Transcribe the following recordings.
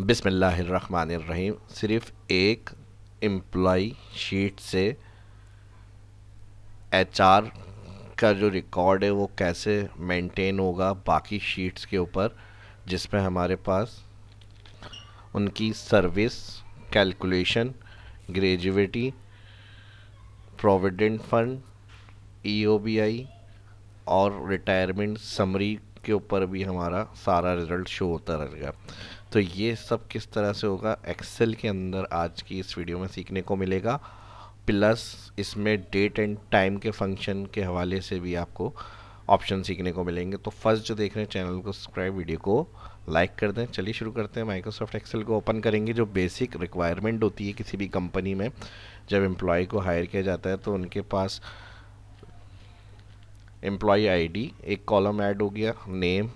बिस्मिल्लाहिर्रहमानिर्रहीम। सिर्फ एक एम्प्लॉय शीट से एचआर का जो रिकॉर्ड है वो कैसे मेंटेन होगा बाकी शीट्स के ऊपर, जिसमें हमारे पास उनकी service, calculation, gratuity, provident fund, EOBI और रिटायरमेंट समरी के ऊपर भी हमारा सारा रिजल्ट शो होता रहेगा। तो ये सब किस तरह से होगा एक्सेल के अंदर आज की इस वीडियो में सीखने को मिलेगा। प्लस इसमें डेट एंड टाइम के फंक्शन के हवाले से भी आपको ऑप्शन सीखने को मिलेंगे। तो फर्स्ट जो देख रहे हैं चैनल को सब्सक्राइब, वीडियो को लाइक कर दें। चलिए शुरू करते हैं। माइक्रोसॉफ्ट एक्सेल को ओपन करेंगे। जो बेसिक रिक्वायरमेंट होती है किसी भी कंपनी में, जब एम्प्लॉय को हायर किया जाता है तो उनके पास एम्प्लॉय आईडी एक कॉलम ऐड हो गया, name,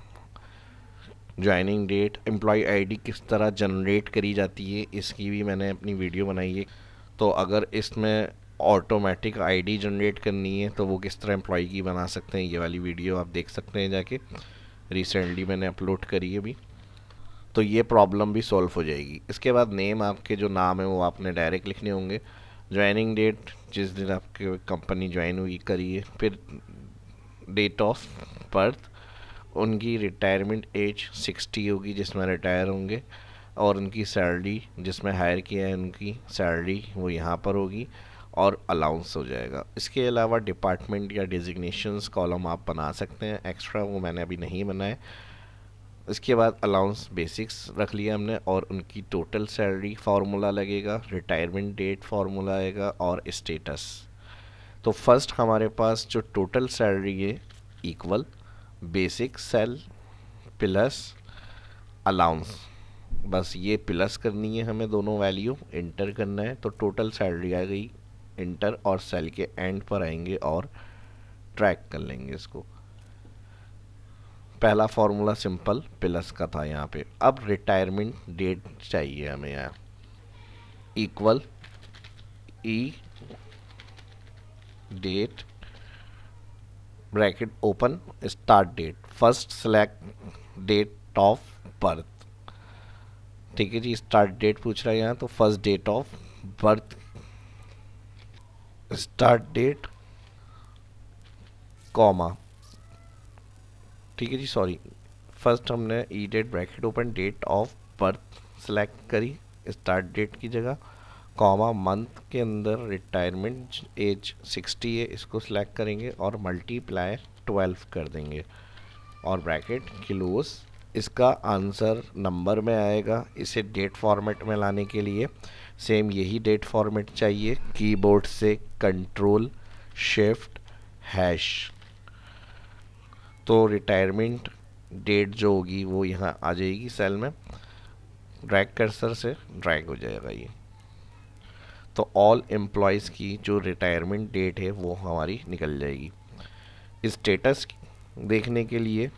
joining date. Employ ID किस तरह जनरेट करी जाती है इसकी भी मैंने अपनी वीडियो बनाई है। तो अगर इसमें ऑटोमेटिक आईडी जनरेट करनी है तो वो किस तरह एम्प्लॉय की बना सकते हैं, ये वाली वीडियो आप देख सकते हैं जाके, रिसेंटली मैंने अपलोड करी है अभी। तो ये प्रॉब्लम भी सॉल्व हो जाएगी। इसके बाद नेम, आपके जो नाम है वो आपने डायरेक्ट लिखने होंगे। ज्वाइनिंग डेट, जिस दिन आपके कंपनी ज्वाइन हुई करी है। फिर डेट ऑफ बर्थ, उनकी रिटायरमेंट एज 60 होगी जिसमें रिटायर होंगे, और उनकी सैलरी जिसमें हायर किया है उनकी सैलरी वो यहाँ पर होगी, और अलाउंस हो जाएगा। इसके अलावा डिपार्टमेंट या डिजिग्नेशंस कॉलम आप बना सकते हैं एक्स्ट्रा, वो मैंने अभी नहीं बनाए। इसके बाद अलाउंस बेसिक्स रख लिया हमने, और उनकी टोटल सैलरी फार्मूला लगेगा, रिटायरमेंट डेट फार्मूला आएगा, और स्टेटस। तो फर्स्ट हमारे पास जो टोटल सैलरी है equal basic cell plus allowance, बस ये प्लस करनी है हमें, दोनों वैल्यू इंटर करना है। तो टोटल सैलरी आ गई, इंटर, और सेल के एंड पर आएंगे और ट्रैक कर लेंगे इसको। पहला फॉर्मूला सिंपल प्लस का था यहाँ पे। अब रिटायरमेंट डेट चाहिए हमें यहाँ, equal E date bracket open start date, first select date of birth. ठीक है जी, स्टार्ट डेट पूछ रहा है यहाँ, तो first date of birth, start date, comma. ठीक है जी, सॉरी, फर्स्ट हमने E date bracket open date of birth select करी स्टार्ट डेट की जगह, कॉमा, मंथ के अंदर रिटायरमेंट एज 60 है इसको सिलेक्ट करेंगे और मल्टीप्लाई 12 कर देंगे, और ब्रैकेट क्लोज। इसका आंसर नंबर में आएगा। इसे डेट फॉर्मेट में लाने के लिए सेम यही डेट फॉर्मेट चाहिए, कीबोर्ड से कंट्रोल शिफ्ट हैश। तो रिटायरमेंट डेट जो होगी वो यहाँ आ जाएगी सेल में, ड्रैग कर्सर से ड्रैग हो जाएगा ये। तो ऑल एम्प्लॉयज़ की जो रिटायरमेंट डेट है वो हमारी निकल जाएगी। स्टेटस देखने के लिए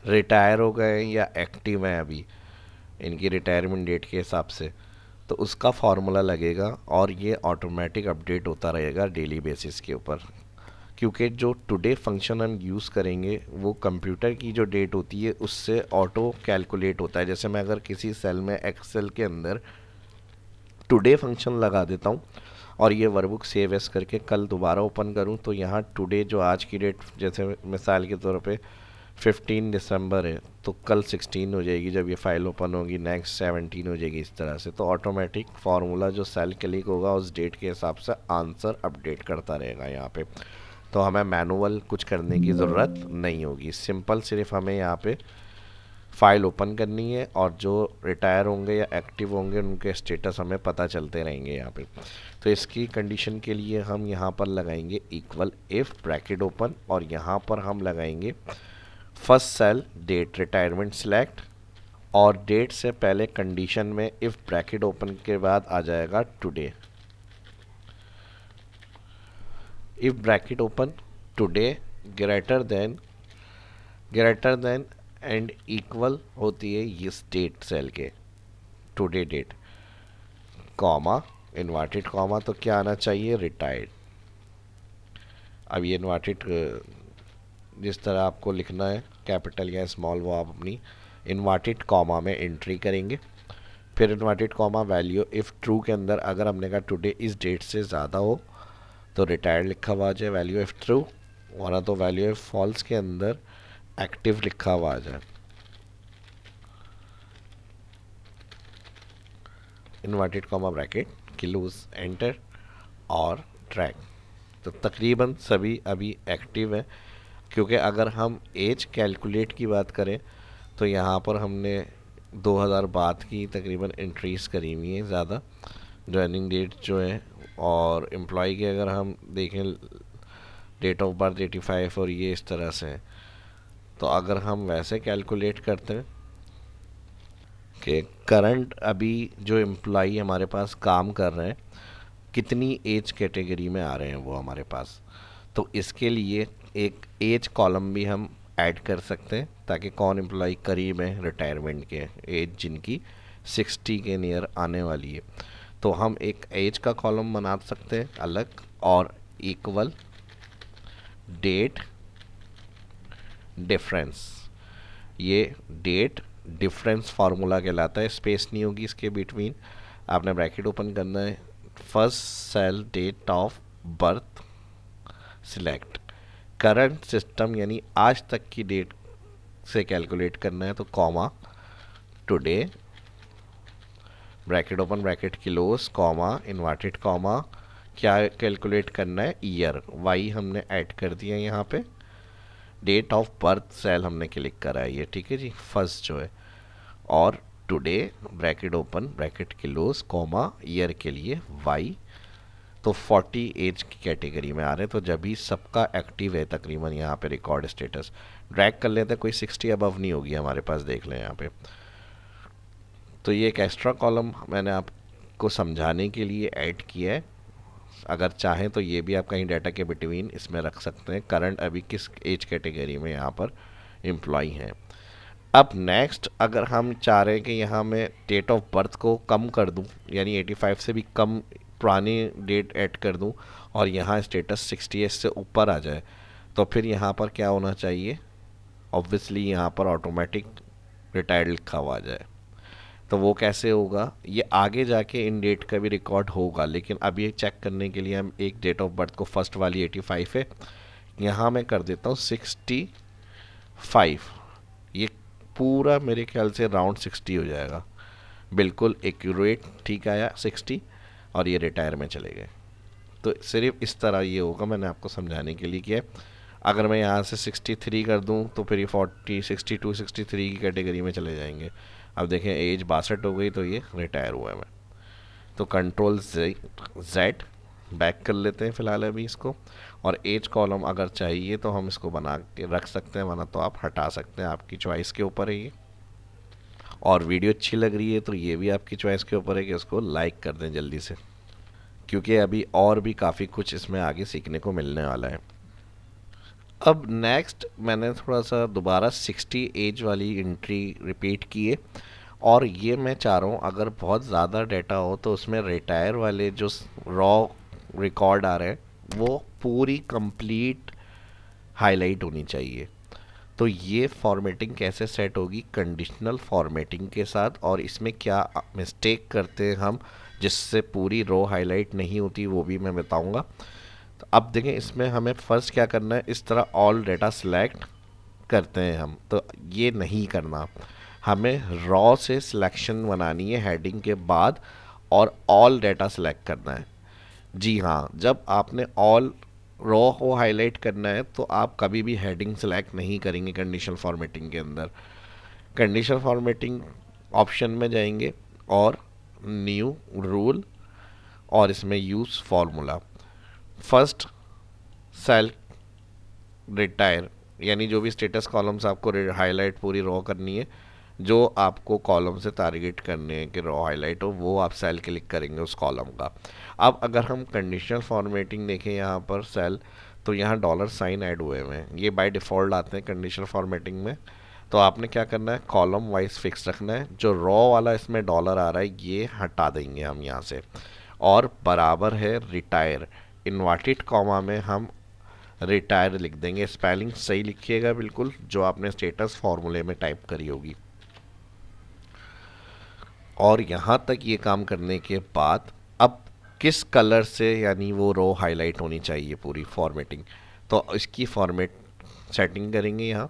रिटायर हो गए या एक्टिव हैं अभी इनकी रिटायरमेंट डेट के हिसाब से, तो उसका फार्मूला लगेगा, और ये ऑटोमेटिक अपडेट होता रहेगा डेली बेसिस के ऊपर। क्योंकि जो टुडे फंक्शन हम यूज़ करेंगे वो कंप्यूटर की जो डेट होती है उससे ऑटो कैलकुलेट होता है। जैसे मैं अगर किसी सेल में एक्सेल के अंदर टुडे फंक्शन लगा देता हूँ और ये वर्कबुक सेव एस करके कल दोबारा ओपन करूँ, तो यहाँ टुडे जो आज की डेट, जैसे मिसाल के तौर पे 15 दिसंबर है, तो कल 16 हो जाएगी जब ये फाइल ओपन होगी, नेक्स्ट 17 हो जाएगी, इस तरह से। तो ऑटोमेटिक फार्मूला जो सेल क्लिक होगा उस डेट के हिसाब से आंसर अपडेट करता रहेगा यहाँ पे। तो हमें मैनुअल कुछ करने की ज़रूरत नहीं होगी, सिंपल सिर्फ हमें यहाँ पे फाइल ओपन करनी है, और जो रिटायर होंगे या एक्टिव होंगे उनके स्टेटस हमें पता चलते रहेंगे यहाँ पे। तो इसकी कंडीशन के लिए हम यहाँ पर लगाएंगे इक्वल इफ़ ब्रैकेट ओपन, और यहाँ पर हम लगाएंगे first cell date retirement select, और डेट से पहले कंडीशन में इफ़ ब्रैकेट ओपन के बाद आ जाएगा today. If bracket open today greater than and equal होती है इस डेट सेल के, today date, comma, inverted comma, तो क्या आना चाहिए, रिटायर्ड। अब ये इन्वर्टेड जिस तरह आपको लिखना है कैपिटल या स्मॉल वो आप अपनी इन्वर्टेड कॉमा में एंट्री करेंगे। फिर inverted comma value if true के अंदर अगर हमने कहा टुडे इस डेट से ज़्यादा हो तो रिटायर्ड लिखा हुआ आ जाए वैल्यू इफ़ ट्रू, वरना तो वैल्यू इफ़ फॉल्स के अंदर एक्टिव लिखा हुआ आ जाए। Inverted comma bracket close enter और ट्रैक। तो तकरीबन सभी अभी एक्टिव है, क्योंकि अगर हम एज कैलकुलेट की बात करें तो यहाँ पर हमने 2000 बाद की तकरीबन एंट्रीज करी हुई हैं ज़्यादा, ज्वाइनिंग डेट जो है। और एम्प्लॉय के अगर हम देखें डेट ऑफ बर्थ 85 और ये इस तरह से है, तो अगर हम वैसे कैलकुलेट करते हैं कि करंट अभी जो एम्प्लॉय हमारे पास काम कर रहे हैं कितनी एज कैटेगरी में आ रहे हैं वो हमारे पास, तो इसके लिए एक एज कॉलम भी हम ऐड कर सकते हैं ताकि कौन एम्प्लॉय करीब है रिटायरमेंट के, एज जिनकी 60 के नियर आने वाली है, तो हम एक एज का कॉलम बना सकते हैं अलग और इक्वल डेट डिफरेंस। ये डेट डिफरेंस फार्मूला कहलाता है, स्पेस नहीं होगी इसके बिटवीन, आपने ब्रैकेट ओपन करना है, first cell date of birth select, current system यानी आज तक की डेट से कैलकुलेट करना है तो comma today bracket open bracket close comma inverted comma, क्या कैलकुलेट करना है ईयर, वाई हमने ऐड कर दिया यहाँ पे, डेट ऑफ बर्थ सेल हमने क्लिक करा है ये, ठीक है जी, फर्स्ट जो है, और today bracket open bracket close comma year के लिए वाई, तो 40 एज की कैटेगरी में आ रहे हैं, तो जब भी सबका एक्टिव है तकरीबन यहाँ पे रिकॉर्ड स्टेटस ड्रैग कर लेते हैं, कोई 60 अबव नहीं होगी हमारे पास, देख लें यहाँ पे। तो ये एक एक्स्ट्रा कॉलम मैंने आपको समझाने के लिए ऐड किया है, अगर चाहें तो ये भी आप कहीं डाटा के बिटवीन इसमें रख सकते हैं करंट अभी किस एज कैटेगरी में यहाँ पर एम्प्लॉय हैं। अब नेक्स्ट अगर हम चाह रहे हैं कि यहाँ मैं डेट ऑफ बर्थ को कम कर दूँ, यानी 85 से भी कम पुरानी डेट ऐड कर दूँ और यहाँ स्टेटस 68 से ऊपर आ जाए, तो फिर यहाँ पर क्या होना चाहिए, ऑब्वियसली यहाँ पर ऑटोमेटिक रिटायर्ड लिखा हुआ आ जाए। तो वो कैसे होगा, ये आगे जाके इन डेट का भी रिकॉर्ड होगा, लेकिन अब ये चेक करने के लिए हम एक डेट ऑफ बर्थ को फर्स्ट वाली 85 है, यहाँ मैं कर देता हूँ 65, ये पूरा मेरे ख्याल से राउंड 60 हो जाएगा, बिल्कुल एक्यूरेट ठीक आया 60, और ये रिटायर में चले गए। तो सिर्फ इस तरह ये होगा, मैंने आपको समझाने के लिए किया। अगर मैं यहाँ से 63 कर दूँ तो फिर ये 40 62 63 की कैटेगरी में चले जाएंगे। अब देखें एज 62 हो गई तो ये रिटायर हुआ है मैं, तो कंट्रोल जेड बैक कर लेते हैं फ़िलहाल अभी इसको, और एज कॉलम अगर चाहिए तो हम इसको बना के रख सकते हैं, वरना तो आप हटा सकते हैं, आपकी चॉइस के ऊपर है ये। और वीडियो अच्छी लग रही है तो ये भी आपकी चॉइस के ऊपर है कि उसको लाइक कर दें जल्दी से, क्योंकि अभी और भी काफ़ी कुछ इसमें आगे सीखने को मिलने वाला है। अब नेक्स्ट मैंने थोड़ा सा दोबारा 60 एज वाली एंट्री रिपीट की है, और ये मैं चाह रहा हूँ अगर बहुत ज़्यादा डेटा हो तो उसमें रिटायर वाले जो रॉ रिकॉर्ड आ रहे हैं वो पूरी कंप्लीट हाईलाइट होनी चाहिए। तो ये फॉर्मेटिंग कैसे सेट होगी, कंडीशनल फॉर्मेटिंग के साथ, और इसमें क्या मिस्टेक करते हैं हम जिससे पूरी रो हाईलाइट नहीं होती वो भी मैं बताऊंगा। तो अब देखें इसमें हमें फर्स्ट क्या करना है, इस तरह ऑल डेटा सिलेक्ट करते हैं हम, तो ये नहीं करना, हमें रॉ से सिलेक्शन बनानी है हेडिंग के बाद और ऑल डेटा सेलेक्ट करना है। जी हाँ, जब आपने ऑल रॉ को हाईलाइट करना है तो आप कभी भी हेडिंग सेलेक्ट नहीं करेंगे कंडीशनल फॉर्मेटिंग के अंदर। कंडीशनल फॉर्मेटिंग ऑप्शन में जाएंगे और न्यू रूल, और इसमें use formula, first cell retire, यानी जो भी स्टेटस कॉलम्स आपको हाईलाइट पूरी रॉ करनी है, जो आपको कॉलम से टारगेट करने हैं कि रॉ हाईलाइट हो, वो आप सेल क्लिक करेंगे उस कॉलम का। अब अगर हम कंडीशनल फॉर्मेटिंग देखें यहाँ पर सेल, तो यहाँ डॉलर साइन ऐड हुए हुए हैं, ये बाय डिफ़ॉल्ट आते हैं कंडीशनल फॉर्मेटिंग में। तो आपने क्या करना है, कॉलम वाइज फिक्स रखना है, जो रॉ वाला इसमें डॉलर आ रहा है ये हटा देंगे हम यहाँ से, और बराबर है रिटायर, इन्वर्टेड कॉमा में हम रिटायर लिख देंगे, स्पेलिंग सही लिखिएगा बिल्कुल जो आपने स्टेटस फार्मूले में टाइप करी होगी। और यहाँ तक ये काम करने के बाद अब किस कलर से यानी वो रो हाईलाइट होनी चाहिए पूरी फॉर्मेटिंग, तो इसकी फॉर्मेट सेटिंग करेंगे यहाँ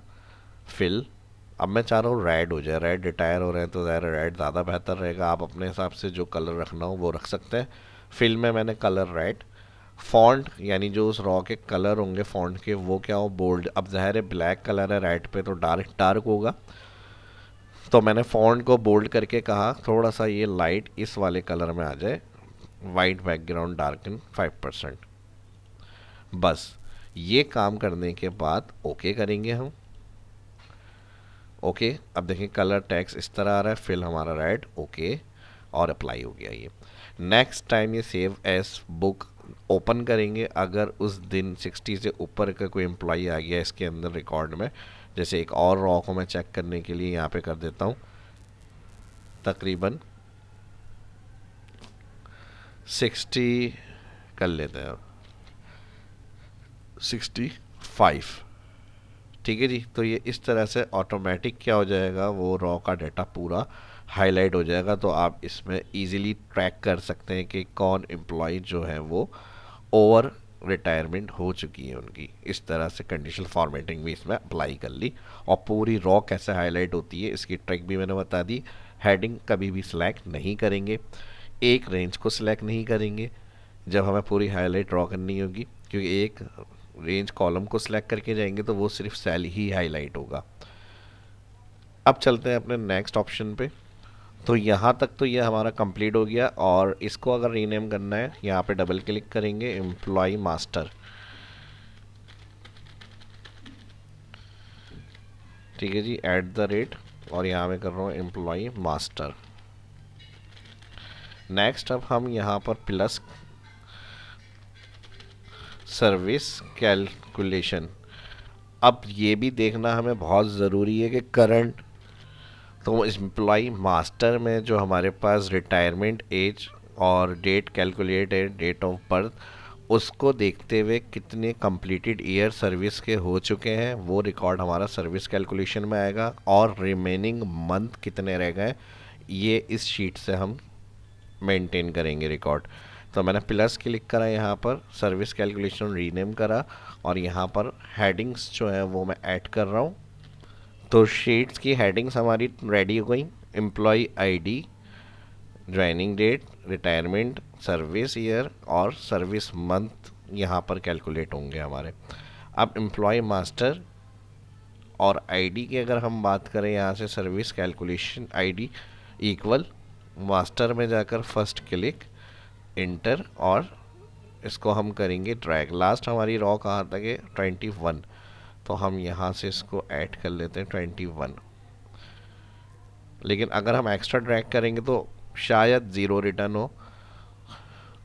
फिल। अब मैं चाह रहा हूँ रेड हो जाए, रेड रिटायर हो रहे हैं तो ज़रा रेड ज़्यादा बेहतर रहेगा, आप अपने हिसाब से जो कलर रखना हो वो रख सकते हैं। फिल में मैंने कलर रेड, फॉन्ट यानी जो उस रॉ के कलर होंगे फॉन्ट के वो क्या हो बोल्ड, अब ज़ाहिर है ब्लैक कलर है रेड पे तो डार्क डार्क होगा, तो मैंने फॉन्ट को बोल्ड करके कहा थोड़ा सा ये लाइट इस वाले कलर में आ जाए, वाइट बैकग्राउंड डार्कन 5%। बस ये काम करने के बाद ओके करेंगे हम। ओके अब देखें कलर टेक्स्ट इस तरह आ रहा है, फिल हमारा रेड, ओके और अप्लाई हो गया ये। नेक्स्ट टाइम ये सेव एज बुक ओपन करेंगे, अगर उस दिन 60 से ऊपर का कोई एम्प्लॉई आ गया इसके अंदर रिकॉर्ड में, जैसे एक और रॉ को मैं चेक करने के लिए यहाँ पे कर देता हूँ, तकरीबन 60 कर लेते हैं, 65, ठीक है जी। तो ये इस तरह से ऑटोमेटिक क्या हो जाएगा, वो रॉ का डाटा पूरा हाईलाइट हो जाएगा, तो आप इसमें इजीली ट्रैक कर सकते हैं कि कौन एम्प्लॉय जो है वो ओवर रिटायरमेंट हो चुकी है उनकी। इस तरह से कंडीशनल फॉर्मेटिंग भी इसमें अप्लाई कर ली, और पूरी रॉ कैसे हाईलाइट होती है इसकी ट्रिक भी मैंने बता दी। हेडिंग कभी भी सिलेक्ट नहीं करेंगे, एक रेंज को सिलेक्ट नहीं करेंगे जब हमें पूरी हाईलाइट ड्रॉ करनी होगी, क्योंकि एक रेंज कॉलम को सिलेक्ट करके जाएंगे तो वो सिर्फ सेल ही हाईलाइट होगा। अब चलते हैं अपने नेक्स्ट ऑप्शन पे। तो यहाँ तक तो ये हमारा कंप्लीट हो गया, और इसको अगर रीनेम करना है यहाँ पे डबल क्लिक करेंगे, एम्प्लॉय मास्टर, ठीक है जी, @ और यहाँ मैं कर रहा हूँ एम्प्लॉय मास्टर। नेक्स्ट अब हम यहाँ पर प्लस सर्विस कैलकुलेशन, अब ये भी देखना हमें बहुत ज़रूरी है कि करंट, तो एम्प्लॉय मास्टर में जो हमारे पास रिटायरमेंट एज और डेट कैलकुलेट है, डेट ऑफ बर्थ, उसको देखते हुए कितने कंप्लीटेड ईयर सर्विस के हो चुके हैं वो रिकॉर्ड हमारा सर्विस कैलकुलेशन में आएगा, और रिमेनिंग मंथ कितने रह गए ये इस शीट से हम मेंटेन करेंगे रिकॉर्ड। तो मैंने प्लस क्लिक करा, यहाँ पर सर्विस कैलकुलेशन रीनेम करा, और यहाँ पर हेडिंग्स जो है वो मैं ऐड कर रहा हूँ। तो शीट्स की हेडिंग्स हमारी रेडी हो गई, employ ID, joining date, retirement, service year और सर्विस मंथ यहाँ पर कैलकुलेट होंगे हमारे। अब एम्प्लॉय मास्टर और आईडी की अगर हम बात करें, यहाँ से service calculation ID equal master में जाकर फर्स्ट क्लिक इंटर, और इसको हम करेंगे ड्रैग। लास्ट हमारी रॉ कहाँ तक है 21, तो हम यहाँ से इसको ऐड कर लेते हैं 21। लेकिन अगर हम एक्स्ट्रा ड्रैग करेंगे तो शायद ज़ीरो रिटर्न हो,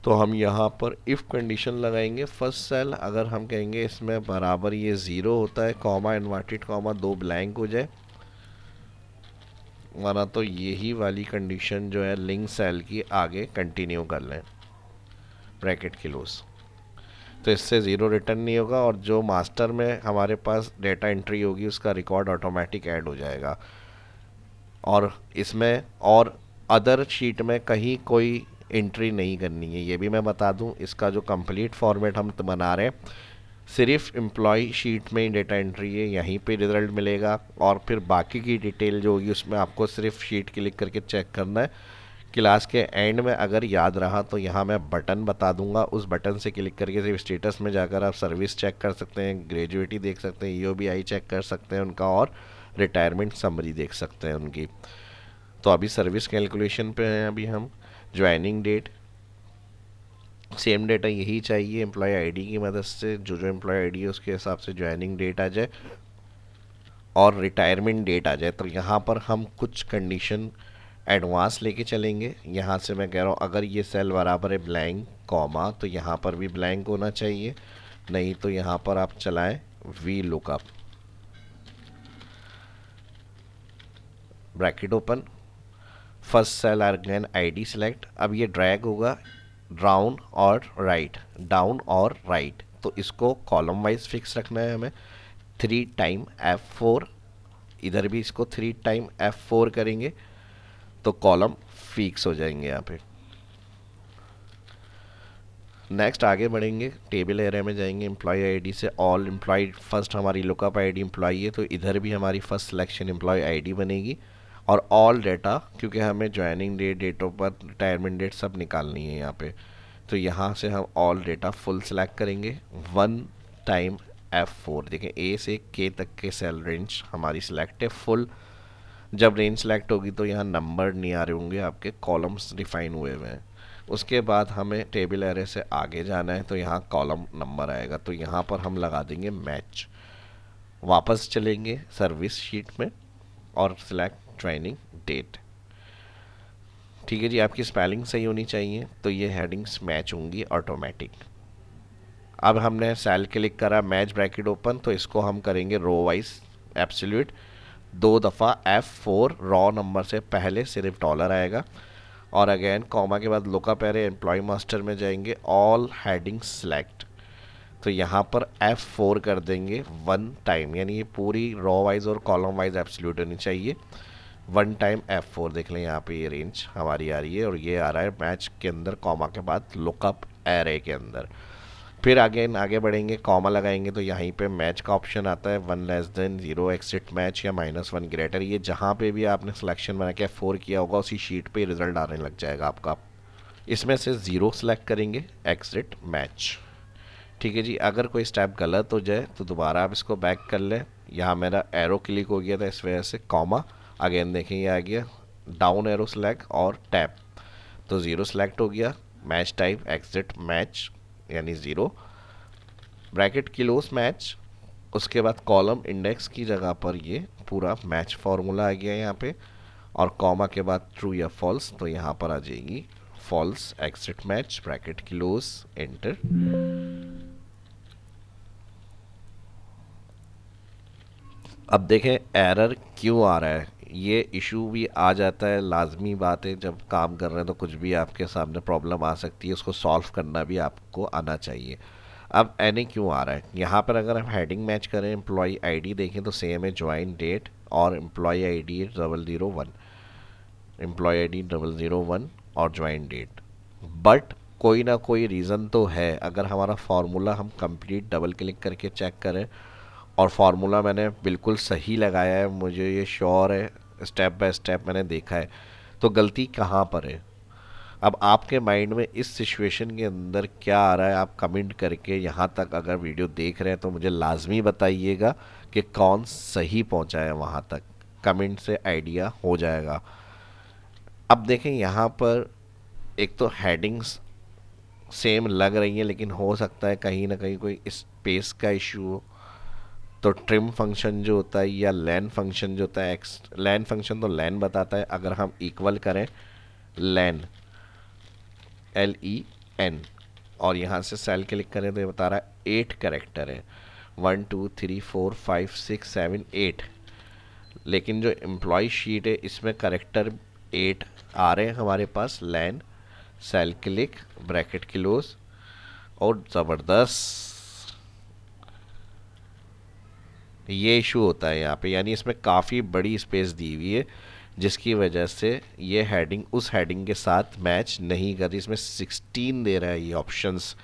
तो हम यहाँ पर इफ़ कंडीशन लगाएंगे फर्स्ट सेल, अगर हम कहेंगे इसमें बराबर ये ज़ीरो होता है, कॉमा इन्वर्टेड कॉमा दो ब्लैंक हो जाए, वरना तो यही वाली कंडीशन जो है लिंक सेल की आगे कंटिन्यू कर लें, ब्रैकेट क्लोज, तो इससे ज़ीरो रिटर्न नहीं होगा, और जो मास्टर में हमारे पास डेटा एंट्री होगी उसका रिकॉर्ड ऑटोमेटिक ऐड हो जाएगा। और इसमें और अदर शीट में कहीं कोई एंट्री नहीं करनी है, ये भी मैं बता दूं। इसका जो कंप्लीट फॉर्मेट हम बना रहे हैं, सिर्फ एम्प्लॉय शीट में ही डेटा एंट्री है, यहीं पे रिजल्ट मिलेगा, और फिर बाकी की डिटेल जो होगी उसमें आपको सिर्फ शीट क्लिक करके चेक करना है। क्लास के एंड में अगर याद रहा तो यहाँ मैं बटन बता दूंगा, उस बटन से क्लिक करके सिर्फ स्टेटस में जाकर आप सर्विस चेक कर सकते हैं, ग्रेजुएटी देख सकते हैं, ईओबीआई चेक कर सकते हैं उनका, और रिटायरमेंट समरी देख सकते हैं उनकी। तो अभी सर्विस कैलकुलेशन पे हैं अभी हम। ज्वाइनिंग डेट सेम डेटा यही चाहिए, एम्प्लॉय आईडी की मदद से जो जो एम्प्लॉय आईडी है उसके हिसाब से ज्वाइनिंग डेट आ जाए और रिटायरमेंट डेट आ जाए। तो यहाँ पर हम कुछ कंडीशन एडवांस लेके चलेंगे। यहाँ से मैं कह रहा हूँ अगर ये सेल बराबर है ब्लैंक कॉमा, तो यहाँ पर भी ब्लैंक होना चाहिए, नहीं तो यहाँ पर आप चलाएं V lookup, bracket open, first cell again ID select. अब ये ड्रैग होगा डाउन और राइट, डाउन और राइट, तो इसको कॉलम वाइज फिक्स रखना है हमें। 3 टाइम F4, इधर भी इसको 3 टाइम F4 करेंगे तो कॉलम फिक्स हो जाएंगे यहाँ पे। नेक्स्ट आगे बढ़ेंगे, टेबल एरिया में जाएंगे, एम्प्लॉय आईडी से ऑल एम्प्लॉय, फर्स्ट हमारी लुकअप आईडी एम्प्लॉय है तो इधर भी हमारी फर्स्ट सिलेक्शन एम्प्लॉय आईडी बनेगी। और ऑल डेटा, क्योंकि हमें joining date, date of birth, retirement date सब निकालनी है यहाँ पे, तो यहाँ से हम ऑल डेटा फुल सेलेक्ट करेंगे। वन टाइम F4, देखें ए से के तक के सेल रेंज हमारी सिलेक्ट है फुल। जब रेंज सेलेक्ट होगी तो यहाँ नंबर नहीं आ रहे होंगे, आपके कॉलम्स डिफाइन हुए हुए हैं। उसके बाद हमें टेबल एरे से आगे जाना है तो यहाँ कॉलम नंबर आएगा, तो यहाँ पर हम लगा देंगे मैच। वापस चलेंगे सर्विस शीट में और सिलेक्ट ज्वाइनिंग डेट। ठीक है जी, आपकी स्पेलिंग सही होनी चाहिए तो ये हेडिंग्स मैच होंगी ऑटोमेटिक। अब हमने सेल क्लिक करा, मैच ब्रैकेट ओपन, तो इसको हम करेंगे रो वाइज एब्सोल्यूट। 2 दफ़ा F4 रॉ नंबर से पहले सिर्फ डॉलर आएगा। और अगेन कॉमा के बाद लुकअप एरे एम्प्लॉय मास्टर में जाएंगे, ऑल हेडिंग सेलेक्ट, तो यहाँ पर F4 कर देंगे वन टाइम, यानी ये पूरी रॉ वाइज और कॉलम वाइज एब्सोल्यूट होनी चाहिए। वन टाइम F4 देख लें, यहाँ पे ये रेंज हमारी आ रही है और ये आ रहा है मैच के अंदर कॉमा के बाद लुकअप एरे के अंदर। फिर आगे बढ़ेंगे, कॉमा लगाएंगे तो यहीं पे मैच का ऑप्शन आता है, 1<0 एक्सिट मैच या -1 ग्रेटर। ये जहाँ पे भी आपने सिलेक्शन बना के F4 किया होगा उसी शीट पे रिजल्ट आने लग जाएगा आपका। इसमें से 0 सेलेक्ट करेंगे, एक्सिट मैच। ठीक है जी, अगर कोई स्टेप गलत हो जाए तो दोबारा आप इसको बैक कर लें। यहाँ मेरा एरो क्लिक हो गया था इस वजह से कॉमा, अगेन देखें ये आ गया डाउन एरो सेलेक्ट और टैप, तो 0 सेलेक्ट हो गया। मैच टाइप एक्सिट मैच यानी 0, ब्रैकेट क्लोज मैच। उसके बाद कॉलम इंडेक्स की जगह पर ये पूरा मैच फार्मूला आ गया यहाँ पे, और कॉमा के बाद ट्रू या फॉल्स, तो यहाँ पर आ जाएगी false exact match, bracket close, enter. अब देखें एरर क्यों आ रहा है, ये इशू भी आ जाता है, लाजमी बात है, जब काम कर रहे हैं तो कुछ भी आपके सामने प्रॉब्लम आ सकती है, उसको सॉल्व करना भी आपको आना चाहिए। अब एनी क्यों आ रहा है, यहाँ पर अगर हम हेडिंग मैच करें, एम्प्लॉय आईडी देखें तो सेम है, ज्वाइन डेट और एम्प्लॉय आईडी 001, एम्प्लॉय आईडी 001 और ज्वाइन डेट। बट कोई ना कोई रीज़न तो है, अगर हमारा फार्मूला हम कंप्लीट डबल क्लिक करके चेक करें और फार्मूला मैंने बिल्कुल सही लगाया है, मुझे ये श्योर है, स्टेप बाय स्टेप मैंने देखा है, तो गलती कहाँ पर है। अब आपके माइंड में इस सिचुएशन के अंदर क्या आ रहा है, आप कमेंट करके यहाँ तक अगर वीडियो देख रहे हैं तो मुझे लाजमी बताइएगा कि कौन सही पहुँचा है वहाँ तक, कमेंट से आइडिया हो जाएगा। अब देखें यहाँ पर एक तो हेडिंग्स सेम लग रही हैं, लेकिन हो सकता है कहीं ना कहीं कोई स्पेस का इशू हो, तो ट्रिम फंक्शन जो होता है या लैन फंक्शन जो होता है, लैन फंक्शन तो लैन बताता है, अगर हम इक्वल करें लैन LEN और यहाँ से सेल क्लिक करें तो ये बता रहा है 8 कैरेक्टर है, 1 2 3 4 5 6 7 8, लेकिन जो एम्प्लॉय शीट है इसमें कैरेक्टर 8 आ रहे हैं हमारे पास। लैन, सेल क्लिक, ब्रैकेट क्लोज, और ज़बरदस्त ये इशू होता है यहाँ पे, यानी इसमें काफ़ी बड़ी स्पेस दी हुई है जिसकी वजह से ये हेडिंग उस हेडिंग के साथ मैच नहीं कर रही, इसमें 16 दे रहा है ये ऑप्शंस,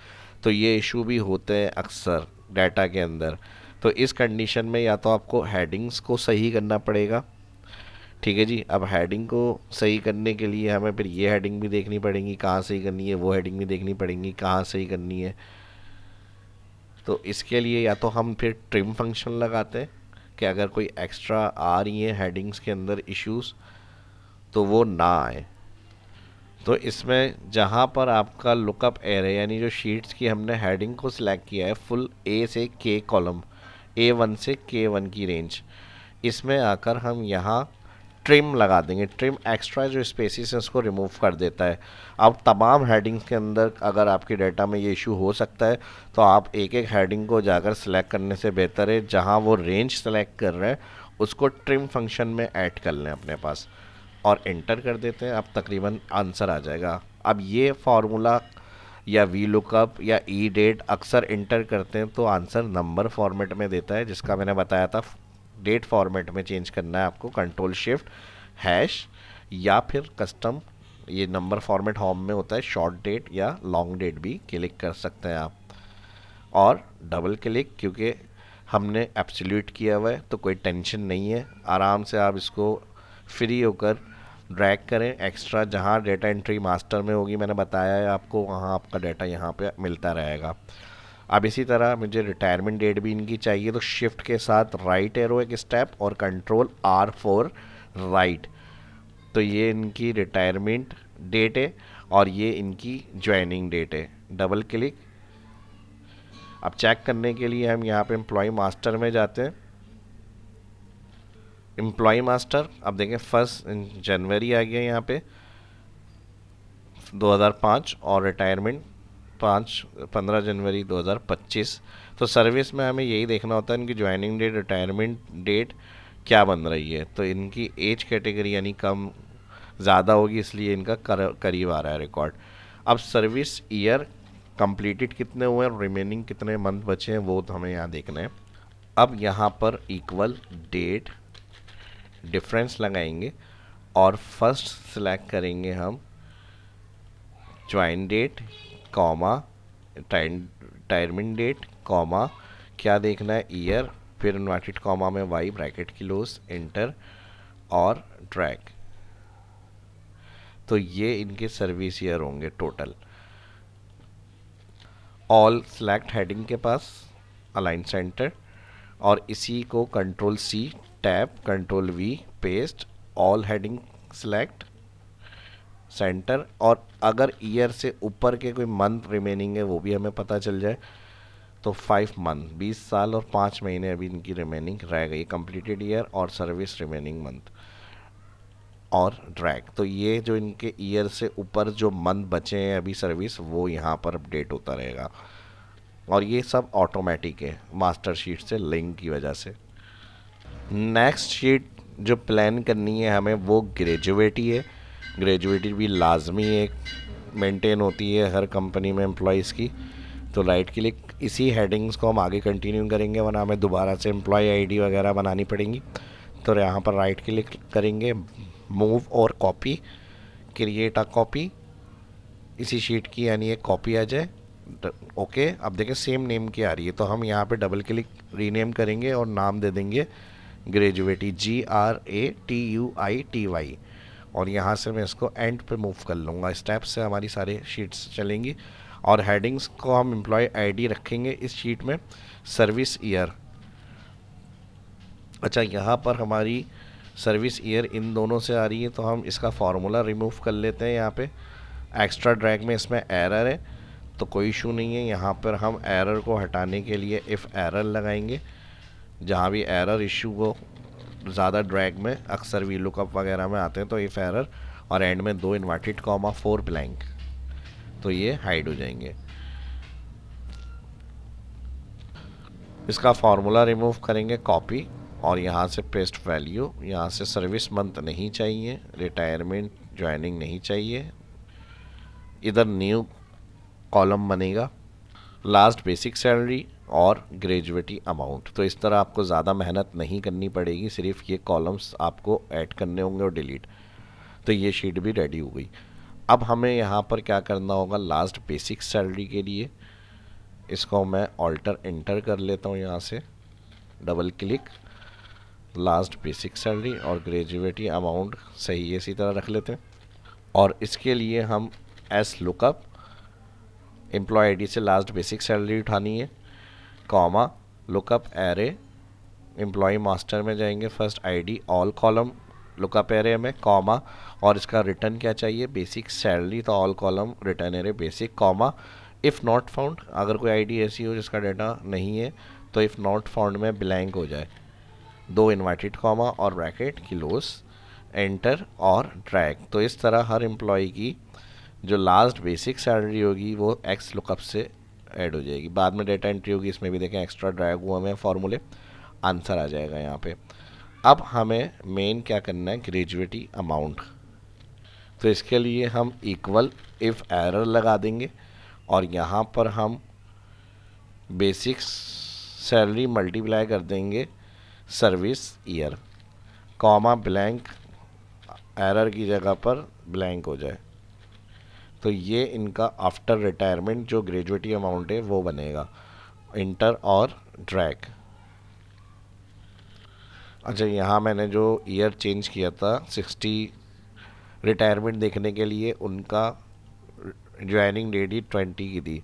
तो ये इशू भी होते हैं अक्सर डाटा के अंदर। तो इस कंडीशन में या तो आपको हेडिंग्स को सही करना पड़ेगा, ठीक है जी। अब हेडिंग को सही करने के लिए हमें फिर ये हेडिंग भी देखनी पड़ेगी कहाँ सही करनी है, वो हेडिंग भी देखनी पड़ेगी कहाँ सही करनी है। तो इसके लिए या तो हम फिर ट्रिम फंक्शन लगाते हैं कि अगर कोई एक्स्ट्रा आ रही है हेडिंग्स के अंदर इश्यूज तो वो ना आए। तो इसमें जहाँ पर आपका लुकअप एरे यानी जो शीट्स की हमने हेडिंग को सिलेक्ट किया है फुल A से K कॉलम, A1 से K1 की रेंज, इसमें आकर हम यहाँ ट्रिम लगा देंगे। ट्रिम एक्स्ट्रा जो स्पेसिस है उसको रिमूव कर देता है। अब तमाम हेडिंग्स के अंदर अगर आपके डाटा में ये इशू हो सकता है तो आप एक एक हेडिंग को जाकर सिलेक्ट करने से बेहतर है जहाँ वो रेंज सेलेक्ट कर रहे हैं उसको ट्रिम फंक्शन में ऐड कर लें अपने पास और एंटर कर देते हैं। अब तकरीबन आंसर आ जाएगा। अब ये फार्मूला या वी लुकअप या ई डेट अक्सर इंटर करते हैं तो आंसर नंबर फॉर्मेट में देता है, जिसका मैंने बताया था डेट फॉर्मेट में चेंज करना है आपको, कंट्रोल शिफ्ट हैश या फिर कस्टम ये नंबर फॉर्मेट होम में होता है, शॉर्ट डेट या लॉन्ग डेट भी क्लिक कर सकते हैं आप। और डबल क्लिक, क्योंकि हमने एब्सोल्यूट किया हुआ है तो कोई टेंशन नहीं है, आराम से आप इसको फ्री होकर ड्रैग करें। एक्स्ट्रा जहाँ डेटा एंट्री मास्टर में होगी, मैंने बताया है आपको, वहाँ आपका डाटा यहाँ पे मिलता रहेगा। अब इसी तरह मुझे रिटायरमेंट डेट भी इनकी चाहिए, तो शिफ्ट के साथ राइट एरो एक स्टेप और कंट्रोल आर फॉर राइट। तो ये इनकी रिटायरमेंट डेट है और ये इनकी ज्वाइनिंग डेट है। Double click. अब चेक करने के लिए हम यहाँ पे एम्प्लॉय मास्टर में जाते हैं। एम्प्लॉय मास्टर, अब देखें 1 जनवरी आ गया यहाँ पे 2005 और रिटायरमेंट 15 जनवरी 2025। तो सर्विस में हमें यही देखना होता है इनकी ज्वाइनिंग डेट, रिटायरमेंट डेट क्या बन रही है। तो इनकी एज कैटेगरी यानी कम ज़्यादा होगी, इसलिए इनका करीब आ रहा है रिकॉर्ड। अब सर्विस ईयर कंप्लीटेड कितने हुए हैं, रिमेनिंग कितने मंथ बचे हैं, वो तो हमें यहाँ देखना है। अब यहाँ पर इक्वल डेट डिफरेंस लगाएंगे और फर्स्ट सिलेक्ट करेंगे हम join date comma retirement date comma क्या देखना है, ईयर, फिर इन्वर्टेड कॉमा में वाई ब्रैकेट क्लोज, एंटर और ड्रैग। तो ये इनके सर्विस ईयर होंगे टोटल। ऑल सेलेक्ट हेडिंग के पास अलाइन सेंटर और इसी को control C tab control V paste, all heading select center. और अगर ईयर से ऊपर के कोई मंथ रिमेनिंग है वो भी हमें पता चल जाए, तो 5 मंथ 20 साल और 5 महीने अभी इनकी रिमेनिंग रह गई, कंप्लीटेड ईयर और सर्विस रिमेनिंग मंथ और ड्रैग। तो ये जो इनके ईयर से ऊपर जो मंथ बचे हैं अभी सर्विस, वो यहाँ पर अपडेट होता रहेगा और ये सब ऑटोमेटिक है मास्टर शीट से लिंक की वजह से। नेक्स्ट शीट जो प्लान करनी है हमें वो ग्रेजुएटी है। ग्रेजुएटी भी लाजमी एक मेंटेन होती है हर कंपनी में एम्प्लॉयज़ की। तो राइट क्लिक, इसी हेडिंग्स को हम आगे कंटिन्यू करेंगे वरना हमें दोबारा से एम्प्लॉय आईडी वगैरह बनानी पड़ेंगी। तो यहाँ पर राइट क्लिक करेंगे, मूव और कॉपी, क्रिएट अ कॉपी इसी शीट की, यानी एक कॉपी आ जाए। ओके, अब देखें सेम नेम की आ रही है, तो हम यहाँ पे डबल क्लिक रीनेम करेंगे और नाम दे देंगे ग्रेजुएटी, GRATUITY। और यहाँ से मैं इसको एंड पे मूव कर लूँगा, स्टेप से हमारी सारी शीट्स चलेंगी। और हेडिंग्स को हम एम्प्लॉय आईडी रखेंगे इस शीट में, सर्विस ईयर। अच्छा, यहाँ पर हमारी सर्विस ईयर इन दोनों से आ रही है, तो हम इसका फार्मूला रिमूव कर लेते हैं। यहाँ पे एक्स्ट्रा ड्रैग में इसमें एरर है तो कोई इशू नहीं है। यहाँ पर हम एरर को हटाने के लिए इफ़ एरर लगाएंगे, जहाँ भी एरर इशू हो, ज़्यादा ड्रैग में अक्सर वी लुकअप वगैरह में आते हैं, तो इफ़ एरर और एंड में 2 इन्वर्टेड कॉमा 4 ब्लैंक, तो ये हाइड हो जाएंगे। इसका फार्मूला रिमूव करेंगे, कॉपी, और यहाँ से पेस्ट वैल्यू। यहाँ से सर्विस मंथ नहीं चाहिए, रिटायरमेंट ज्वाइनिंग नहीं चाहिए, इधर न्यू कॉलम बनेगा लास्ट बेसिक सैलरी और ग्रेजुएटी अमाउंट। तो इस तरह आपको ज़्यादा मेहनत नहीं करनी पड़ेगी, सिर्फ ये कॉलम्स आपको ऐड करने होंगे और डिलीट। तो ये शीट भी रेडी हो गई। अब हमें यहाँ पर क्या करना होगा, लास्ट बेसिक सैलरी के लिए इसको मैं ऑल्टर एंटर कर लेता हूँ, यहाँ से double click, last basic salary और ग्रेजुएटी अमाउंट सही इसी तरह रख लेते हैं। और इसके लिए हम एस लुकअप एम्प्लॉय आईडी से लास्ट बेसिक सैलरी उठानी है, comma lookup array, employ master में जाएंगे, first ID all column lookup array में, कॉमा, और इसका रिटर्न क्या चाहिए, बेसिक सैलरी, तो all column return array basic, comma, if not found, अगर कोई आईडी ऐसी हो जिसका डाटा नहीं है तो इफ़ नॉट फाउंड में ब्लैंक हो जाए, 2 इन्वर्टेड कॉमा और ब्रैकेट क्लोज, एंटर और ड्रैग। तो इस तरह हर एम्प्लॉय की जो लास्ट बेसिक सैलरी होगी वो एक्स लुकअप से ऐड हो जाएगी। बाद में डेटा एंट्री होगी, इसमें भी देखें एक्स्ट्रा ड्रैग हुआ में फॉर्मूले, आंसर आ जाएगा यहाँ पे। अब हमें मेन क्या करना है, ग्रेजुएटी अमाउंट। तो इसके लिए हम इक्वल इफ़ एरर लगा देंगे और यहाँ पर हम बेसिक सैलरी मल्टीप्लाई कर देंगे service year, comma blank, error की जगह पर ब्लैंक हो जाए, तो ये इनका आफ्टर रिटायरमेंट जो ग्रेजुएटी अमाउंट है वो बनेगा, इंटर और ड्रैग। अच्छा, यहाँ मैंने जो ईयर चेंज किया था 60 रिटायरमेंट देखने के लिए, उनका ज्वाइनिंग डेट ही 20 की थी,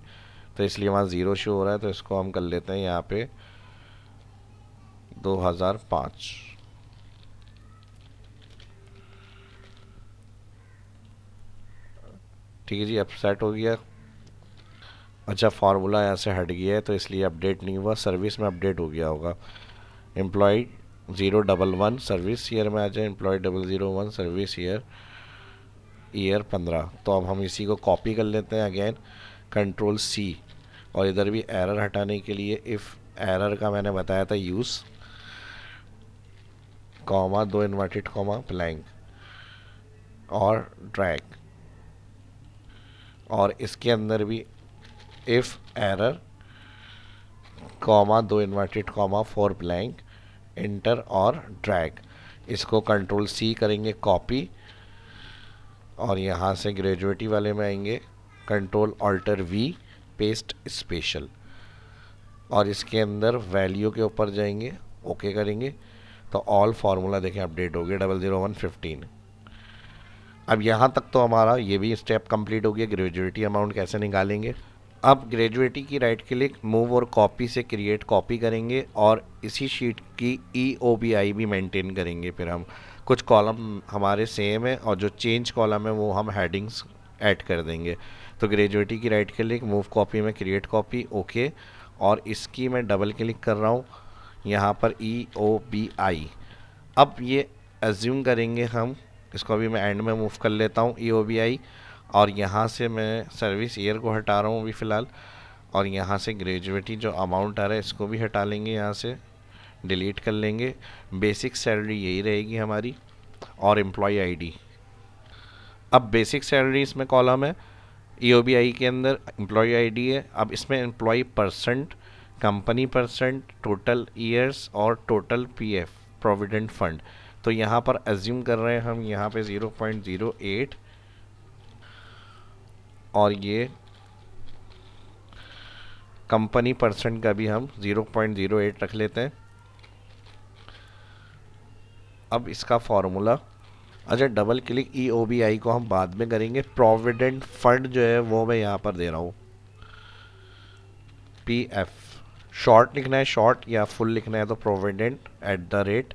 तो इसलिए वहाँ ज़ीरो शो हो रहा है। तो इसको हम कर लेते हैं यहाँ पे 2005। ठीक है जी, अब सेट हो गया। अच्छा, फार्मूला यहाँ से हट गया है तो इसलिए अपडेट नहीं हुआ, सर्विस में अपडेट हो गया होगा। एम्प्लॉय 011 सर्विस ईयर में आ जाए, एम्प्लॉय 001 सर्विस ईयर, ईयर 15। तो अब हम इसी को कॉपी कर लेते हैं अगेन, कंट्रोल सी, और इधर भी एरर हटाने के लिए इफ़ एरर का मैंने बताया था यूज़, कॉमा, दो इन्वर्टेड कॉमा, ब्लैंक और ड्रैग, और इसके अंदर भी इफ़ एरर, कॉमा, दो inverted comma, four blank, enter और ड्रैग। इसको कंट्रोल सी करेंगे कॉपी, और यहाँ से ग्रेजुएटी वाले में आएंगे, control alt V, paste special, और इसके अंदर वैल्यू के ऊपर जाएंगे, ओके करेंगे, तो ऑल फार्मूला देखें अपडेट हो गया 00115। अब यहाँ तक तो हमारा ये भी स्टेप कंप्लीट हो गया, ग्रेजुएटी अमाउंट कैसे निकालेंगे। अब ग्रेजुएटी की राइट क्लिक, मूव और कॉपी से क्रिएट कॉपी करेंगे, और इसी शीट की EOBI भी मेंटेन करेंगे। फिर हम कुछ कॉलम हमारे सेम है, और जो चेंज कॉलम है वो हम हेडिंग्स ऐड कर देंगे। तो ग्रेजुएटी की राइट क्लिक, मूव कॉपी में क्रिएट कॉपी, ओके, और इसकी मैं डबल क्लिक कर रहा हूँ यहाँ पर EOBI। अब ये एज्यूम करेंगे हम, इसको अभी मैं एंड में मूव कर लेता हूँ EOBI, और यहाँ से मैं सर्विस ईयर को हटा रहा हूँ अभी फ़िलहाल, और यहाँ से ग्रेजुएटी जो अमाउंट आ रहा है इसको भी हटा लेंगे, यहाँ से डिलीट कर लेंगे। बेसिक सैलरी यही रहेगी हमारी, और एम्प्लॉय आईडी। अब बेसिक सैलरी इसमें कॉलम है, EOBI के अंदर एम्प्लॉय आईडी है। अब इसमें employ percent, company percent, total years और टोटल PF प्रोविडेंट फंड। तो यहाँ पर एज्यूम कर रहे हैं हम यहाँ पे 0.08, और ये कंपनी परसेंट का भी हम 0.08 रख लेते हैं। अब इसका फॉर्मूला, अच्छा, डबल क्लिक, EOBI को हम बाद में करेंगे, प्रोविडेंट फंड जो है वो मैं यहाँ पर दे रहा हूँ PF। शॉर्ट लिखना है शॉर्ट, या फुल लिखना है तो provident @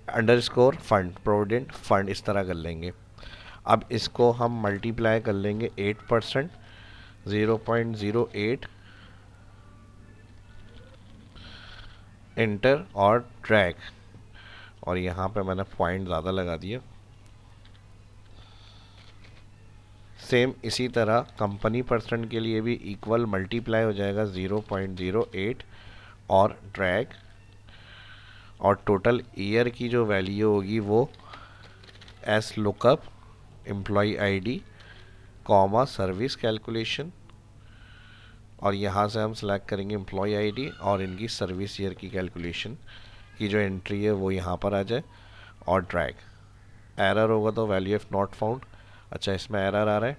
underscore fund, provident fund, इस तरह कर लेंगे। अब इसको हम मल्टीप्लाई कर लेंगे 8%, 0.08, इंटर और ड्रैग, और यहाँ पे मैंने पॉइंट ज़्यादा लगा दिया। सेम इसी तरह कंपनी परसेंट के लिए भी इक्वल मल्टीप्लाई हो जाएगा 0.08 और ड्रैग, और टोटल ईयर की जो वैल्यू होगी वो X lookup, employ ID, comma, service calculation, और यहाँ से हम सेलेक्ट करेंगे एम्प्लॉय आईडी, और इनकी सर्विस ईयर की कैलकुलेशन की जो एंट्री है वो यहाँ पर आ जाए, और ड्रैग। एरर होगा तो वैल्यू इफ़ नॉट फाउंड। अच्छा, इसमें एरर आ रहा है,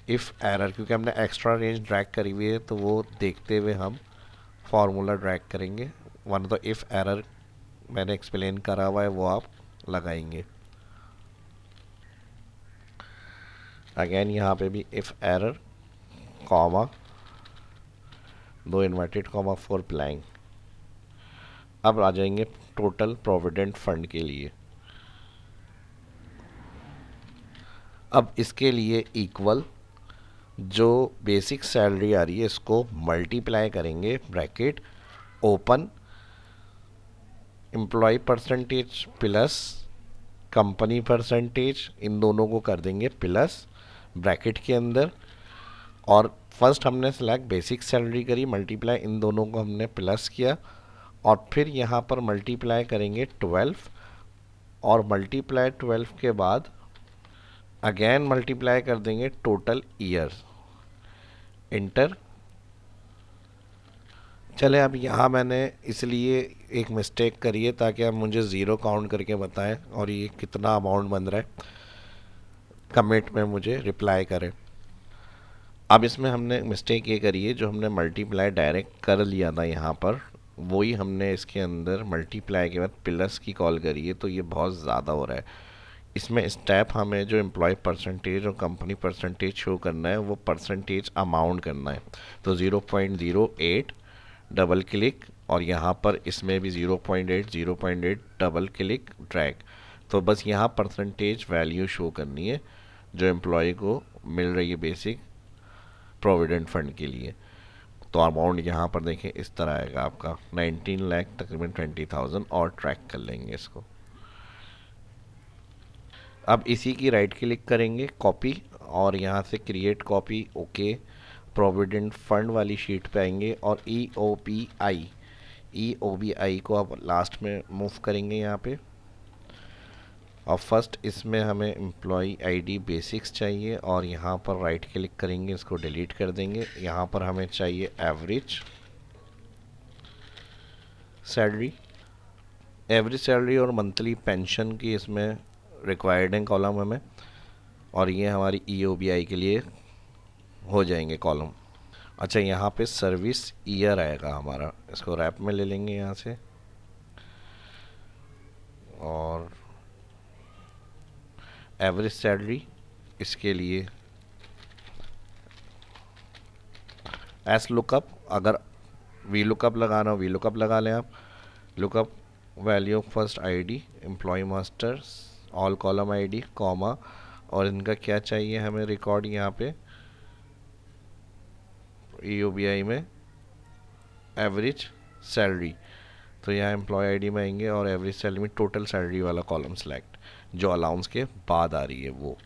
इफ़ एरर, क्योंकि हमने एक्स्ट्रा रेंज ड्रैग करी हुई है तो वो देखते हुए हम फार्मूला ड्रैग करेंगे, वरना तो इफ़ एरर मैंने एक्सप्लेन करा हुआ है वो आप लगाएंगे। अगेन यहाँ पे भी इफ़ एरर, कॉमा, दो इन्वर्टेड कॉमा, फोर ब्लैंक। अब आ जाएंगे टोटल प्रोविडेंट फंड के लिए। अब इसके लिए इक्वल जो बेसिक सैलरी आ रही है इसको मल्टीप्लाई करेंगे, bracket open, employ percentage plus company percentage, इन दोनों को कर देंगे प्लस ब्रैकेट के अंदर, और फर्स्ट हमने सेलेक्ट बेसिक सैलरी करी, मल्टीप्लाई इन दोनों को हमने प्लस किया, और फिर यहाँ पर मल्टीप्लाई करेंगे 12, और मल्टीप्लाई 12 के बाद अगेन मल्टीप्लाई कर देंगे टोटल ईयर्स, इंटर। चले, अब यहाँ मैंने इसलिए एक मिस्टेक करी है ताकि आप मुझे ज़ीरो काउंट करके बताएं और ये कितना अमाउंट बन रहा है, कमेंट में मुझे रिप्लाई करें। अब इसमें हमने मिस्टेक ये करी है, जो हमने मल्टीप्लाई डायरेक्ट कर लिया था यहाँ पर, वही हमने इसके अंदर मल्टीप्लाई के बाद प्लस की कॉल करी है, तो ये बहुत ज़्यादा हो रहा है। इसमें स्टेप हमें जो एम्प्लॉय परसेंटेज और कंपनी परसेंटेज शो करना है, वो परसेंटेज अमाउंट करना है। तो 0.08 डबल क्लिक, और यहाँ पर इसमें भी 0.8 डबल क्लिक ड्रैग। तो बस यहाँ परसेंटेज वैल्यू शो करनी है जो एम्प्लॉय को मिल रही है बेसिक प्रोविडेंट फंड के लिए। तो अमाउंट यहाँ पर देखें इस तरह आएगा आपका 19 लाख तकरीबन 20,000, और ट्रैक कर लेंगे इसको। अब इसी की राइट क्लिक करेंगे कॉपी, और यहाँ से create copy, okay. Provident fund वाली शीट पे आएंगे और ई ओ बी आई को अब लास्ट में मूव करेंगे यहाँ पे। और फर्स्ट इसमें हमें एम्प्लॉय आईडी बेसिक्स चाहिए, और यहाँ पर राइट क्लिक करेंगे, इसको डिलीट कर देंगे। यहाँ पर हमें चाहिए एवरेज सैलरी, एवरेज सैलरी और मंथली पेंशन की इसमें रिक्वायर्ड है कॉलम हमें, और ये हमारी EOBI के लिए हो जाएंगे कॉलम। अच्छा, यहाँ पे सर्विस ईयर आएगा हमारा, इसको रैप में ले लेंगे यहाँ से, और एवरेज सैलरी इसके लिए एस लुकअप, अगर वी लुकअप लगाना हो वी लुकअप लगा लें आप। Lookup value of first ID employ masters all column ID comma, और इनका क्या चाहिए हमें रिकॉर्ड यहाँ पे EOBI में एवरेज सैलरी। तो यहाँ एम्प्लॉय आईडी में आएंगे और एवरेज सैलरी में टोटल सैलरी वाला कॉलम सेलेक्ट, जो अलाउंस के बाद आ रही है वो,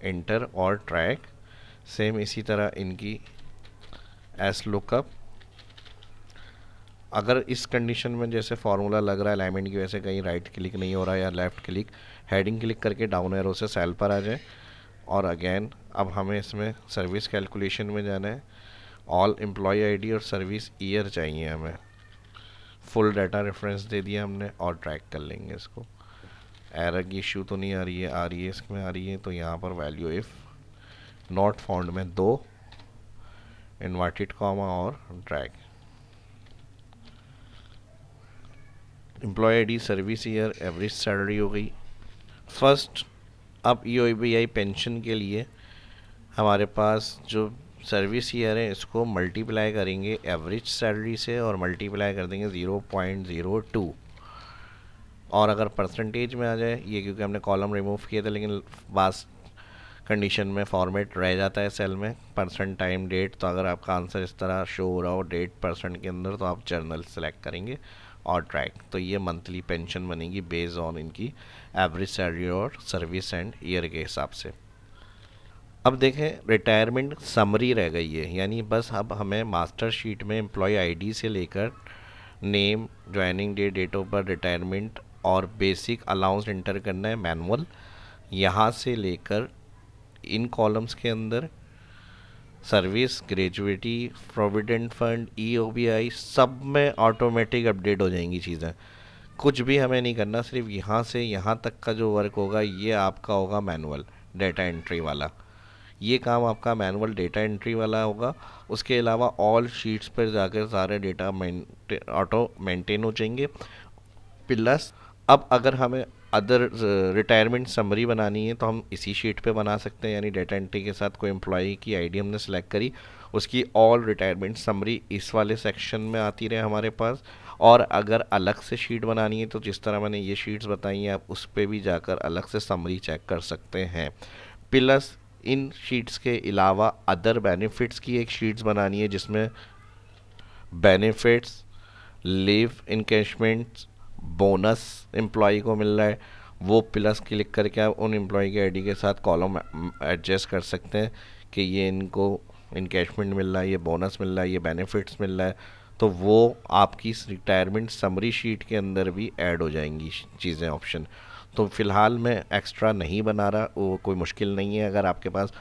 एंटर और ट्रैक। सेम इसी तरह इनकी एस लुकअप, अगर इस कंडीशन में जैसे फार्मूला लग रहा है अलाइनमेंट की वजह से कहीं राइट क्लिक नहीं हो रहा है या लेफ़्ट क्लिक, हेडिंग क्लिक करके डाउन एरो से सेल पर आ जाए। और अगेन अब हमें इसमें सर्विस कैलकुलेशन में जाना है, ऑल एम्प्लॉय आईडी और सर्विस ईयर चाहिए हमें, फुल डाटा रेफरेंस दे दिया हमने, और ट्रैक कर लेंगे इसको। एरर की इशू तो नहीं आ रही है, आ रही है, इसमें आ रही है। तो यहाँ पर वैल्यू इफ़ नॉट फाउंड में 2 इन्वर्टेड कॉमा और drag. Employ ID, service year, average salary हो गई फर्स्ट। अब EOBI पेंशन के लिए हमारे पास जो सर्विस ईयर है इसको मल्टीप्लाई करेंगे एवरेज सैलरी से, और मल्टीप्लाई कर देंगे 0.02। और अगर परसेंटेज में आ जाए ये, क्योंकि हमने कॉलम रिमूव किए थे, लेकिन बास कंडीशन में फॉर्मेट रह जाता है सेल में परसेंट टाइम डेट। तो अगर आपका आंसर इस तरह शो हो रहा हो डेट परसेंट के अंदर, तो आप जर्नल सेलेक्ट करेंगे और ट्रैक। तो ये मंथली पेंशन बनेगी बेस्ड ऑन इनकी एवरेज सैलरी और सर्विस एंड ईयर के हिसाब से। अब देखें रिटायरमेंट समरी रह गई है, यानी बस अब हमें मास्टर शीट में एम्प्लॉय आईडी से लेकर name, joining date, date of birth, retirement और बेसिक अलाउंस एंटर करना है मैनुअल। यहाँ से लेकर इन कॉलम्स के अंदर service, gratuity, provident fund, EOBI सब में ऑटोमेटिक अपडेट हो जाएंगी चीज़ें। कुछ भी हमें नहीं करना, सिर्फ यहाँ से यहाँ तक का जो वर्क होगा ये आपका होगा मैनुअल डेटा एंट्री वाला। ये काम आपका मैनुअल डेटा एंट्री वाला होगा। उसके अलावा ऑल शीट्स पर जाकर सारे डेटा ऑटो मेंटेन हो जाएंगे। प्लस अब अगर हमें अदर रिटायरमेंट समरी बनानी है तो हम इसी शीट पे बना सकते हैं, यानी डेटा एंट्री के साथ कोई एम्प्लॉई की आईडी हमने सेलेक्ट करी, उसकी ऑल रिटायरमेंट समरी इस वाले सेक्शन में आती रहे हमारे पास। और अगर अलग से शीट बनानी है तो जिस तरह मैंने ये शीट्स बताई हैं, आप उस पर भी जाकर अलग से समरी चेक कर सकते हैं। प्लस इन शीट्स के अलावा अदर बेनिफिट्स की एक शीट्स बनानी है, जिसमें बेनिफिट्स, लीव इनकैशमेंट्स, बोनस एम्प्लॉय को मिल रहा है, वो प्लस क्लिक करके आप उन एम्प्लॉय की आईडी के साथ कॉलम एडजस्ट कर सकते हैं कि ये इनको इनकैशमेंट मिल रहा है, ये बोनस मिल रहा है, ये बेनिफिट्स मिल रहा है। तो वो आपकी रिटायरमेंट समरी शीट के अंदर भी ऐड हो जाएंगी चीज़ें, ऑप्शन। तो फ़िलहाल मैं एक्स्ट्रा नहीं बना रहा, वो कोई मुश्किल नहीं है। अगर आपके पास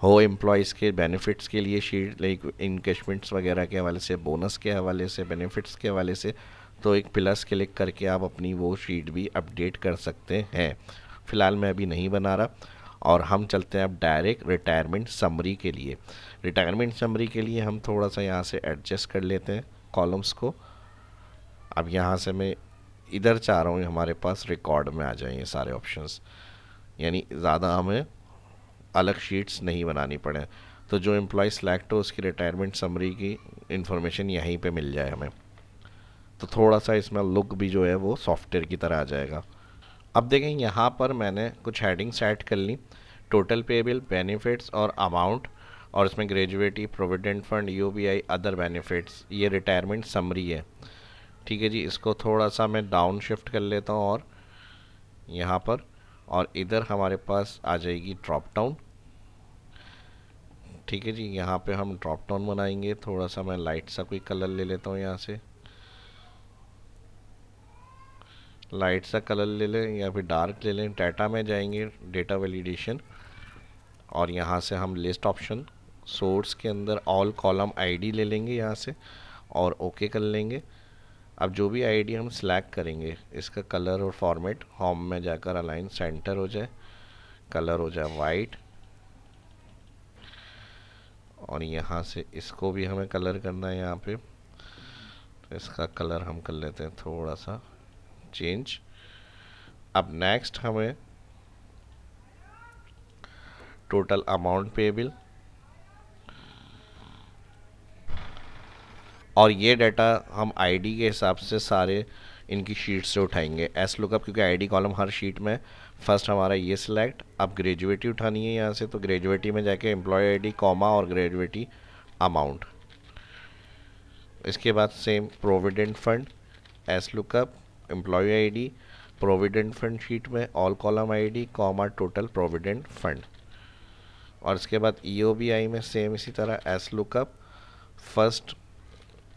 हो एम्प्लॉयज़ के बेनिफिट्स के लिए शीट, लाइक इनकेशमेंट्स वगैरह के हवाले से, बोनस के हवाले से, बेनिफिट्स के हवाले से, तो एक प्लस क्लिक करके आप अपनी वो शीट भी अपडेट कर सकते हैं। फ़िलहाल मैं अभी नहीं बना रहा। और हम चलते हैं अब डायरेक्ट रिटायरमेंट समरी के लिए। रिटायरमेंट समरी के लिए हम थोड़ा सा यहाँ से एडजस्ट कर लेते हैं कॉलम्स को। अब यहाँ से मैं इधर चाह रहा हूँ हमारे पास रिकॉर्ड में आ जाएं ये सारे ऑप्शंस, यानी ज़्यादा हमें अलग शीट्स नहीं बनानी पड़े। तो जो एम्प्लॉय सेलेक्ट हो उसकी रिटायरमेंट समरी की इंफॉर्मेशन यहीं पे मिल जाए हमें, तो थोड़ा सा इसमें लुक भी जो है वो सॉफ्टवेयर की तरह आ जाएगा। अब देखें यहाँ पर मैंने कुछ हेडिंग्स ऐड कर ली, टोटल पेबल, बेनिफिट्स और अमाउंट, और इसमें gratuity, provident fund, UBI, other benefits, ये रिटायरमेंट समरी है। ठीक है जी, इसको थोड़ा सा मैं डाउन शिफ्ट कर लेता हूँ और यहाँ पर, और इधर हमारे पास आ जाएगी ड्रॉप डाउन। ठीक है जी, यहाँ पे हम ड्रॉप डाउन बनाएंगे। थोड़ा सा मैं लाइट सा कोई कलर ले लेता हूँ, यहाँ से लाइट सा कलर ले लें या फिर डार्क ले लें। डाटा में जाएंगे, डेटा वैलिडेशन, और यहाँ से हम लिस्ट ऑप्शन, सोर्स के अंदर ऑल कॉलम आईडी ले लेंगे यहाँ से और ओके कर लेंगे। अब जो भी आईडी हम सिलेक्ट करेंगे इसका कलर और फॉर्मेट होम में जाकर अलाइन सेंटर हो जाए, कलर हो जाए वाइट, और यहाँ से इसको भी हमें कलर करना है यहाँ पे, तो इसका कलर हम कर लेते हैं थोड़ा सा चेंज। अब नेक्स्ट हमें टोटल अमाउंट पेबल, और ये डाटा हम आईडी के हिसाब से सारे इनकी शीट से उठाएंगे एस लुकअप, क्योंकि आईडी कॉलम हर शीट में फर्स्ट हमारा ये सिलेक्ट। अब ग्रेजुएटी उठानी है यहाँ से, तो ग्रेजुएटी में जाके एम्प्लॉय आईडी कॉमा और ग्रेजुएटी अमाउंट। इसके बाद same provident fund, S lookup, employ ID, provident fund sheet में all column ID comma total provident fund. और इसके बाद ईओबीआई में सेम इसी तरह S lookup, first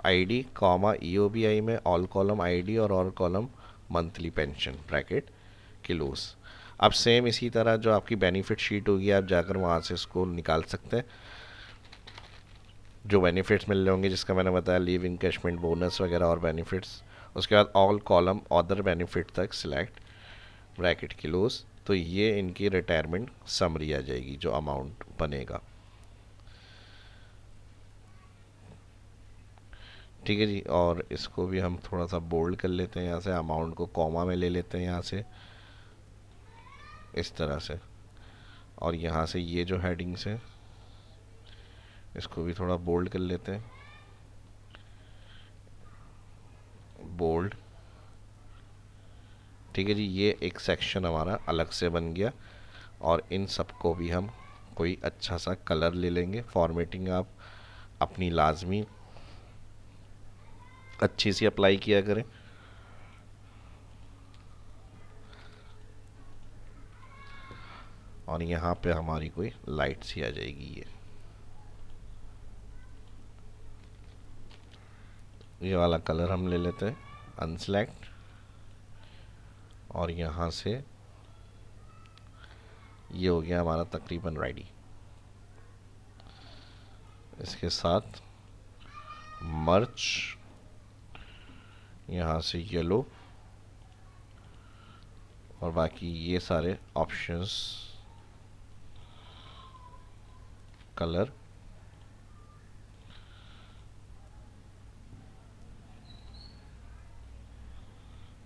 ID comma EOBI में ऑल कॉलम आईडी और all column monthly pension bracket close. अब सेम इसी तरह जो आपकी बेनिफिट शीट होगी आप जाकर वहाँ से इसको निकाल सकते हैं, जो बेनिफिट्स मिल रहे होंगे जिसका मैंने बताया लीव इनकैशमेंट बोनस वगैरह और बेनिफिट्स। उसके बाद ऑल कॉलम अदर बेनिफिट तक सिलेक्ट ब्रैकेट क्लोज। तो ये इनकी रिटायरमेंट समरी आ जाएगी जो अमाउंट बनेगा। ठीक है जी, और इसको भी हम थोड़ा सा बोल्ड कर लेते हैं यहाँ से, अमाउंट को कॉमा में ले लेते हैं यहाँ से इस तरह से, और यहाँ से ये जो हेडिंग्स है इसको भी थोड़ा बोल्ड कर लेते हैं, बोल्ड। ठीक है जी, ये एक सेक्शन हमारा अलग से बन गया, और इन सबको भी हम कोई अच्छा सा कलर ले लेंगे। फॉर्मेटिंग आप अपनी लाजमी अच्छी सी अप्लाई किया करें। और यहाँ पे हमारी कोई लाइट सी आ जाएगी, ये वाला कलर हम ले लेते हैं, अनसेलेक्ट, और यहाँ से ये हो गया हमारा तकरीबन रेडी। इसके साथ मर्च, यहाँ से येलो, और बाकी ये सारे ऑप्शंस कलर,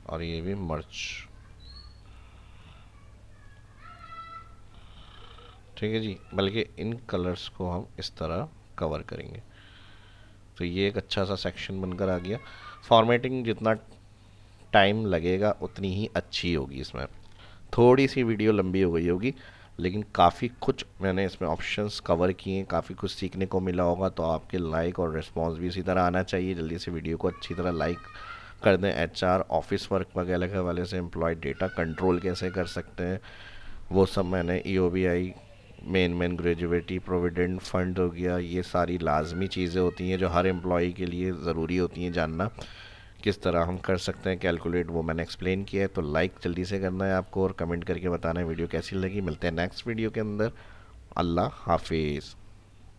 और ये भी मर्च। ठीक है जी, बल्कि इन कलर्स को हम इस तरह कवर करेंगे। तो ये एक अच्छा सा सेक्शन बनकर आ गया। फॉर्मेटिंग जितना टाइम लगेगा उतनी ही अच्छी होगी। इसमें थोड़ी सी वीडियो लंबी हो गई होगी, लेकिन काफ़ी कुछ मैंने इसमें ऑप्शंस कवर किए, काफ़ी कुछ सीखने को मिला होगा। तो आपके लाइक और रिस्पांस भी इसी तरह आना चाहिए। जल्दी से वीडियो को अच्छी तरह लाइक कर दें। एचआर ऑफिस वर्क वगैरह के हवाले से एम्प्लॉय डेटा कंट्रोल कैसे कर सकते हैं वो सब मैंने, EOBI, main gratuity, provident fund हो गया, ये सारी लाजमी चीज़ें होती हैं जो हर एम्प्लॉय के लिए ज़रूरी होती हैं जानना। किस तरह हम कर सकते हैं कैलकुलेट, वो मैंने एक्सप्लेन किया है। तो लाइक जल्दी से करना है आपको और कमेंट करके बताना है वीडियो कैसी लगी। मिलते हैं नेक्स्ट वीडियो के अंदर। अल्लाह हाफिज़।